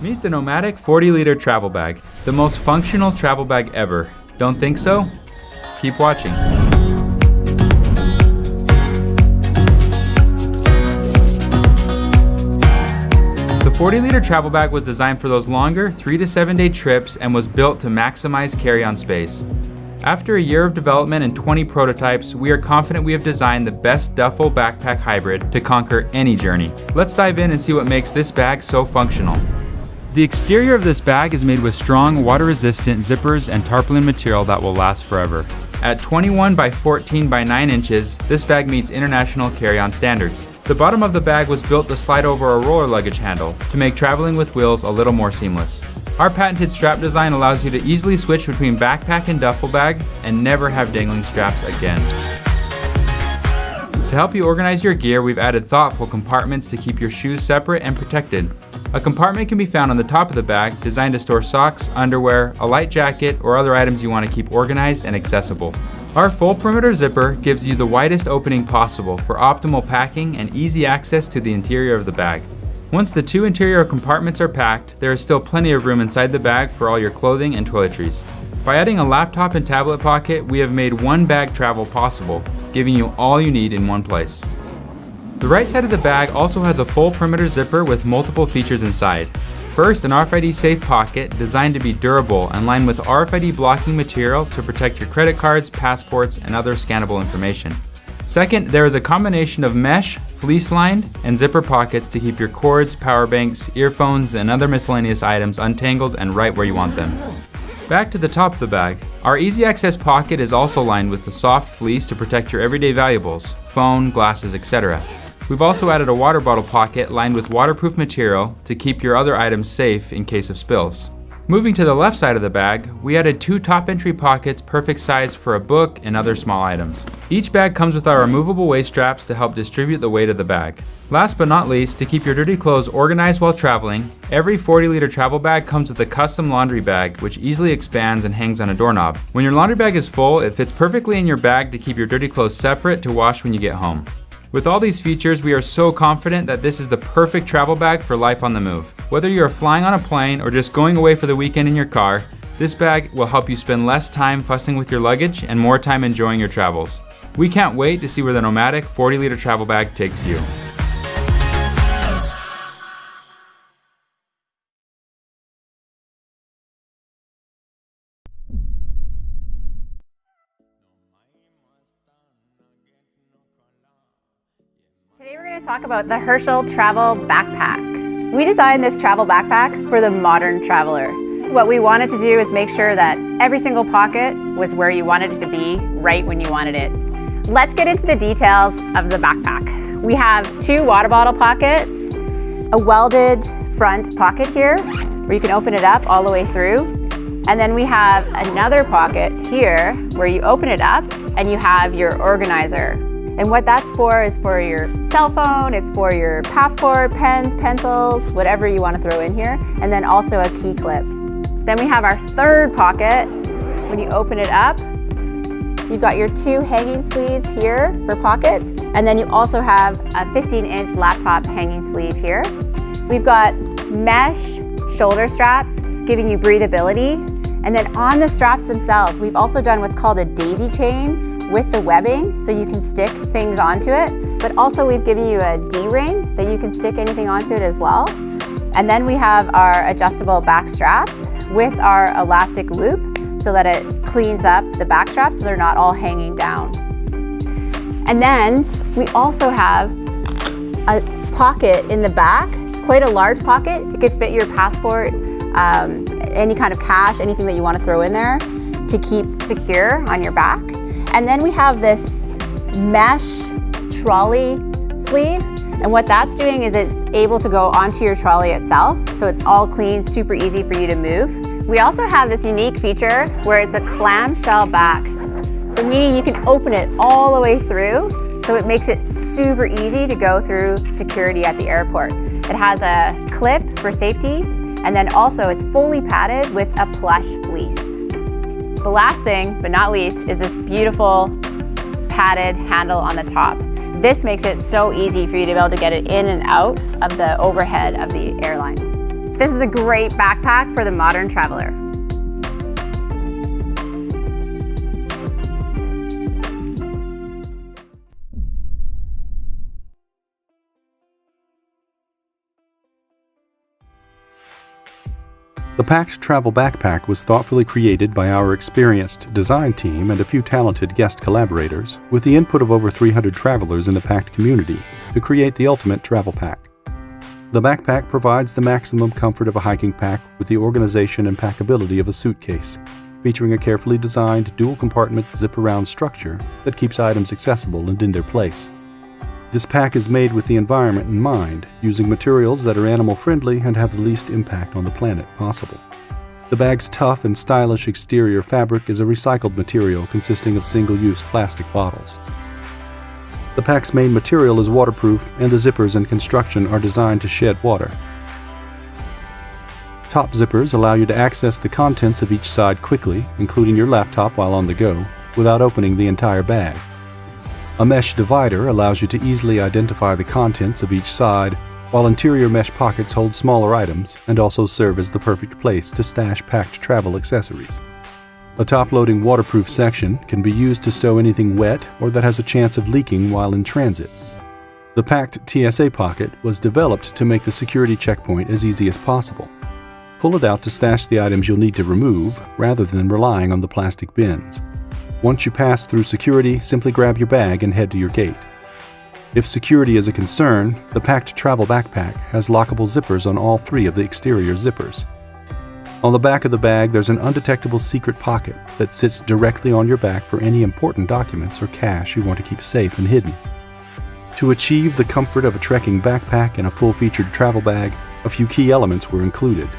Meet the Nomatic 40-liter travel bag, the most functional travel bag ever. Don't think so? Keep watching. The 40-liter travel bag was designed for those longer 3 to 7 day trips and was built to maximize carry-on space. After a year of development and 20 prototypes, we are confident we have designed the best duffel backpack hybrid to conquer any journey. Let's dive in and see what makes this bag so functional. The exterior of this bag is made with strong, water-resistant zippers and tarpaulin material that will last forever. At 21 by 14 by 9 inches, this bag meets international carry-on standards. The bottom of the bag was built to slide over a roller luggage handle to make traveling with wheels a little more seamless. Our patented strap design allows you to easily switch between backpack and duffel bag and never have dangling straps again. To help you organize your gear, we've added thoughtful compartments to keep your shoes separate and protected. A compartment can be found on the top of the bag, designed to store socks, underwear, a light jacket, or other items you want to keep organized and accessible. Our full perimeter zipper gives you the widest opening possible for optimal packing and easy access to the interior of the bag. Once the 2 interior compartments are packed, there is still plenty of room inside the bag for all your clothing and toiletries. By adding a laptop and tablet pocket, we have made one bag travel possible, giving you all you need in one place. The right side of the bag also has a full perimeter zipper with multiple features inside. First, an RFID safe pocket designed to be durable and lined with RFID blocking material to protect your credit cards, passports, and other scannable information. Second, there is a combination of mesh, fleece-lined, and zipper pockets to keep your cords, power banks, earphones, and other miscellaneous items untangled and right where you want them. Back to the top of the bag. Our easy access pocket is also lined with the soft fleece to protect your everyday valuables, phone, glasses, etc. We've also added a water bottle pocket lined with waterproof material to keep your other items safe in case of spills. Moving to the left side of the bag, we added 2 top entry pockets perfect size for a book and other small items. Each bag comes with our removable waist straps to help distribute the weight of the bag. Last but not least, to keep your dirty clothes organized while traveling, every 40-liter travel bag comes with a custom laundry bag which easily expands and hangs on a doorknob. When your laundry bag is full, it fits perfectly in your bag to keep your dirty clothes separate to wash when you get home. With all these features, we are so confident that this is the perfect travel bag for life on the move. Whether you're flying on a plane or just going away for the weekend in your car, this bag will help you spend less time fussing with your luggage and more time enjoying your travels. We can't wait to see where the Nomatic 40-liter travel bag takes you. Today we're going to talk about the Herschel Travel Backpack. We designed this travel backpack for the modern traveler. What we wanted to do is make sure that every single pocket was where you wanted it to be, right when you wanted it. Let's get into the details of the backpack. We have 2 water bottle pockets, a welded front pocket here, where you can open it up all the way through. And then we have another pocket here, where you open it up and you have your organizer. And what that's for is for your cell phone, it's for your passport, pens, pencils, whatever you want to throw in here, and then also a key clip. Then we have our third pocket. When you open it up, you've got your 2 hanging sleeves here for pockets, and then you also have a 15-inch laptop hanging sleeve here. We've got mesh shoulder straps giving you breathability, and then on the straps themselves, we've also done what's called a daisy chain with the webbing, so you can stick things onto it, but also we've given you a D-ring that you can stick anything onto it as well. And then we have our adjustable back straps with our elastic loop so that it cleans up the back straps so they're not all hanging down. And then we also have a pocket in the back, quite a large pocket. It could fit your passport, any kind of cash, anything that you want to throw in there to keep secure on your back. And then we have this mesh trolley sleeve. And what that's doing is it's able to go onto your trolley itself. So it's all clean, super easy for you to move. We also have this unique feature where it's a clamshell back. So meaning you can open it all the way through. So it makes it super easy to go through security at the airport. It has a clip for safety. And then also it's fully padded with a plush fleece. The last thing, but not least, is this beautiful padded handle on the top. This makes it so easy for you to be able to get it in and out of the overhead of the airline. This is a great backpack for the modern traveler. The Pakt travel backpack was thoughtfully created by our experienced design team and a few talented guest collaborators, with the input of over 300 travelers in the Pakt community to create the ultimate travel pack. The backpack provides the maximum comfort of a hiking pack with the organization and packability of a suitcase, featuring a carefully designed dual-compartment zip-around structure that keeps items accessible and in their place. This pack is made with the environment in mind, using materials that are animal-friendly and have the least impact on the planet possible. The bag's tough and stylish exterior fabric is a recycled material consisting of single-use plastic bottles. The pack's main material is waterproof, and the zippers and construction are designed to shed water. Top zippers allow you to access the contents of each side quickly, including your laptop while on the go, without opening the entire bag. A mesh divider allows you to easily identify the contents of each side, while interior mesh pockets hold smaller items and also serve as the perfect place to stash Pakt travel accessories. A top-loading waterproof section can be used to stow anything wet or that has a chance of leaking while in transit. The Pakt TSA pocket was developed to make the security checkpoint as easy as possible. Pull it out to stash the items you'll need to remove, rather than relying on the plastic bins. Once you pass through security, simply grab your bag and head to your gate. If security is a concern, the Pakt travel backpack has lockable zippers on all 3 of the exterior zippers. On the back of the bag, there's an undetectable secret pocket that sits directly on your back for any important documents or cash you want to keep safe and hidden. To achieve the comfort of a trekking backpack and a full-featured travel bag, a few key elements were included.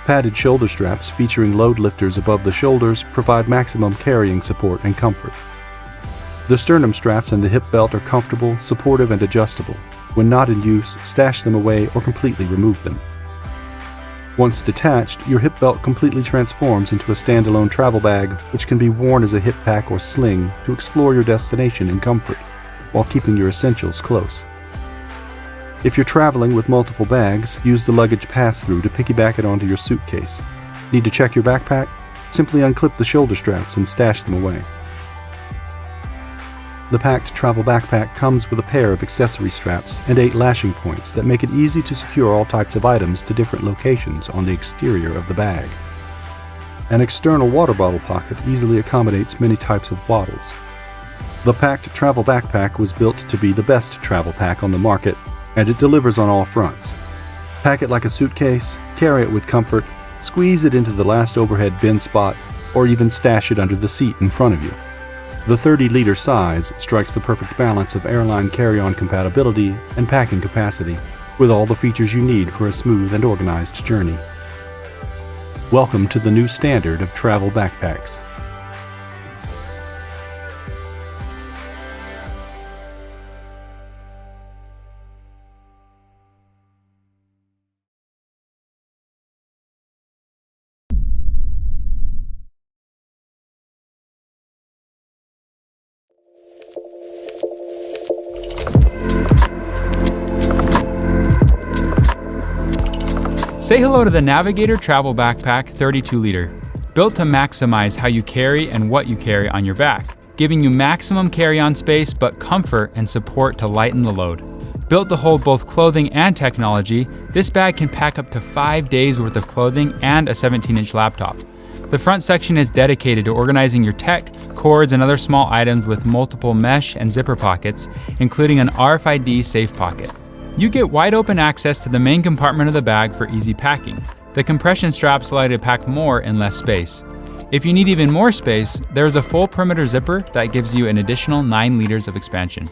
Padded shoulder straps featuring load lifters above the shoulders provide maximum carrying support and comfort. The sternum straps and the hip belt are comfortable, supportive, and adjustable. When not in use, stash them away or completely remove them. Once detached, your hip belt completely transforms into a standalone travel bag, which can be worn as a hip pack or sling to explore your destination in comfort, while keeping your essentials close. If you're traveling with multiple bags, use the luggage pass-through to piggyback it onto your suitcase. Need to check your backpack? Simply unclip the shoulder straps and stash them away. The Pakt travel backpack comes with a pair of accessory straps and 8 lashing points that make it easy to secure all types of items to different locations on the exterior of the bag. An external water bottle pocket easily accommodates many types of bottles. The Pakt travel backpack was built to be the best travel pack on the market, and it delivers on all fronts. Pack it like a suitcase, carry it with comfort, squeeze it into the last overhead bin spot, or even stash it under the seat in front of you. The 30-liter size strikes the perfect balance of airline carry-on compatibility and packing capacity, with all the features you need for a smooth and organized journey. Welcome to the new standard of travel backpacks. Say hello to the Navigator Travel Backpack 32-liter. Built to maximize how you carry and what you carry on your back, giving you maximum carry-on space but comfort and support to lighten the load. Built to hold both clothing and technology, this bag can pack up to 5 days worth of clothing and a 17-inch laptop. The front section is dedicated to organizing your tech, cords, and other small items with multiple mesh and zipper pockets, including an RFID safe pocket. You get wide open access to the main compartment of the bag for easy packing. The compression straps allow you to pack more in less space. If you need even more space, there is a full perimeter zipper that gives you an additional 9 liters of expansion.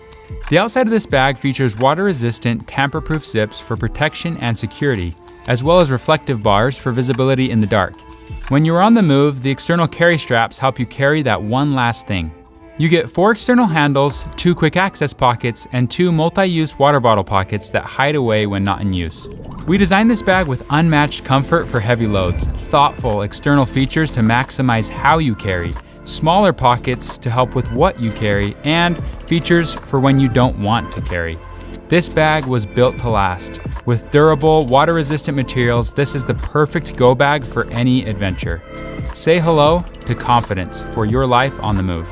The outside of this bag features water-resistant, tamper-proof zips for protection and security, as well as reflective bars for visibility in the dark. When you are on the move, the external carry straps help you carry that one last thing. You get 4 external handles, 2 quick access pockets, and 2 multi-use water bottle pockets that hide away when not in use. We designed this bag with unmatched comfort for heavy loads, thoughtful external features to maximize how you carry, smaller pockets to help with what you carry, and features for when you don't want to carry. This bag was built to last. With durable, water-resistant materials, this is the perfect go bag for any adventure. Say hello to confidence for your life on the move.